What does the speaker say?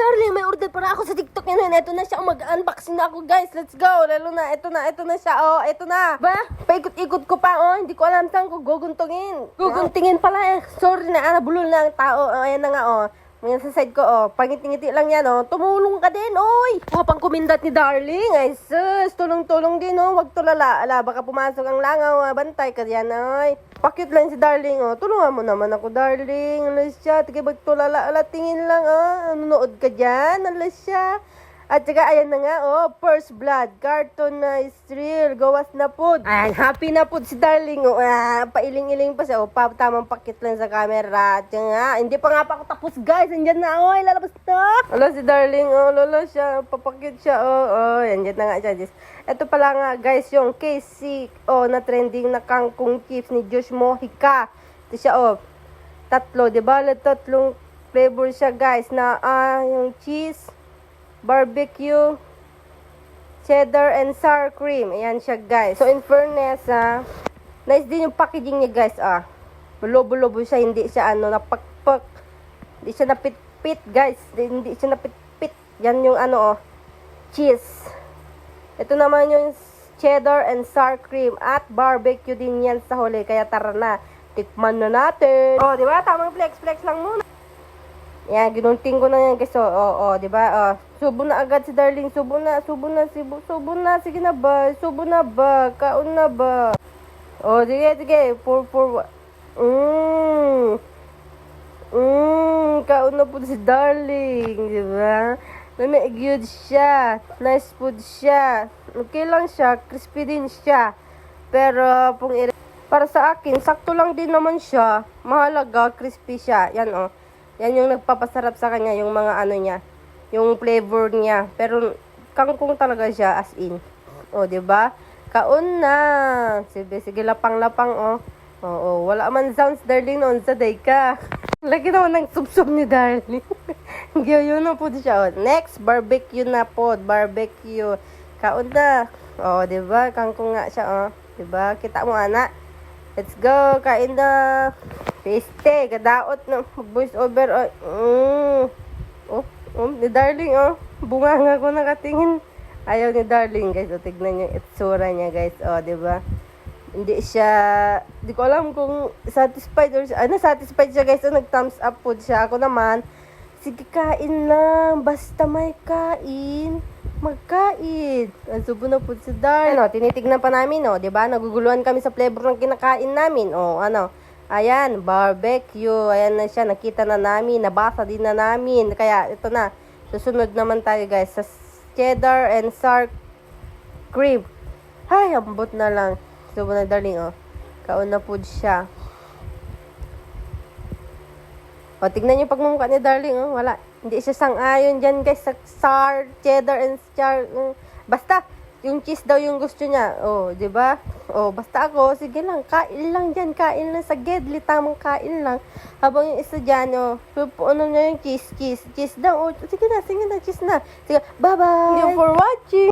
darling, may order para ako sa TikTok yan. Ito na siya, mag-unboxing na ako guys. Let's go. Lalo na, ito na siya. Oh, ito na. Ba? Paikot-ikot ko pa, oh. Hindi ko alam saan ko guguntungin. Guguntingin pala eh. Sorry na, bulol na ang tao. Oh, ayan na nga, oh. Ngayon sa side ko, oh, pangiti-ngiti lang yan, oh. Tumulong ka din, oy! Oh, pang kumindat ni darling. Ay, sus, tulong-tulong din, oh. Wag tulala. Ala, baka pumasok ang langaw, bantay ka yan, oy. Pakit lang si darling, oh. Tulungan mo naman ako, darling. Alas siya, tigay magtulala. Ala, tingin lang, ah. Nanonood ka dyan, alas siya. At saka, ayan na nga, oh, First Blood, cartoon na is real, gawas na po. Ayan, happy na po si darling, oh, pailing-iling pa siya, oh, tamang pakit lang sa camera. At nga, hindi pa nga pa ako tapos, guys, andyan na, oh, lalabas na. Ala, si darling, oh, lala siya, papakit siya, oh, andyan na nga siya, guys. Ito pala nga, guys, yung KC, oh, na trending na kangkong chips ni Josh Mojica. Ito siya, oh, tatlo, diba? Tatlong flavor siya, guys, na, yung cheese, barbecue, cheddar, and sour cream. Ayan siya, guys. So, in fairness, nice din yung packaging niya, guys, Bulo-bulo siya, hindi siya, napakpak. Hindi siya napit-pit, guys. Hindi siya napit-pit. Yan yung, cheese. Ito naman yung cheddar and sour cream. At barbecue din yan sa huli. Kaya tara na, tikman na natin. Oh, di ba? Tamang flex-flex lang muna. Yan, ginunting ko na yan, guys. Di ba? Subo na agad si darling. Subo na. Sige na ba? Subo na ba? Kaon na ba? Oh, sige. Kaon na po si darling. Di ba? Good siya. Nice food siya. Okay lang siya. Crispy din siya. Pero, para sa akin, sakto lang din naman siya. Mahalaga, crispy siya. Yan, oh. Yan yung nagpapasarap sa kanya, yung mga niya, yung flavor niya. Pero kangkong talaga siya as in. Oh, 'di ba? Kaon na. Sige, lapang-lapang, oh. Oo, wala man sounds darling noon sa day ka. Lagi naman ng subsob ni darling. Yun na po siya. Oh. Next, barbecue na po. Barbecue. Kaon na. Oh, 'di ba? Kangkong nga siya, oh. 'Di ba? Kita mo, anak. Let's go. Kain na. Piste, kadaot na voice over. Ni darling, oh. Bunga nga ko nakatingin. Ayaw ni darling, guys. O, tignan niyo itsura niya, guys. O, diba? Hindi siya, di ko alam kung satisfied or, satisfied siya, guys. O, nag-thumbs up po siya. Ako naman, sige, kain lang. Basta may kain. Magkain. Ang subo na po si darling. Tinitignan pa namin, oh. Diba? Naguguluhan kami sa flavor ng kinakain namin. O, ayan, barbecue. Ayan na siya. Nakita na namin. Nabasa din na namin. Kaya, ito na. Susunod naman tayo, guys. Sa cheddar and sour cream. Ay, ambot na lang. Subo na, darling, oh. Kaon na po siya. O, tignan niyo pagmumukha ni darling, oh. Wala. Hindi siya sang-ayon dyan, guys. Sa sour, cheddar, and sour. Basta, yung cheese daw yung gusto niya. Oh, di ba? Oh, basta ako, sige lang, kain lang dyan, kain lang sa gedli, tamang kain lang. Habang yung isa dyan, oh, pupunan niya yung cheese daw. Oh, sige na, cheese na. Sige, bye-bye. Thank you for watching.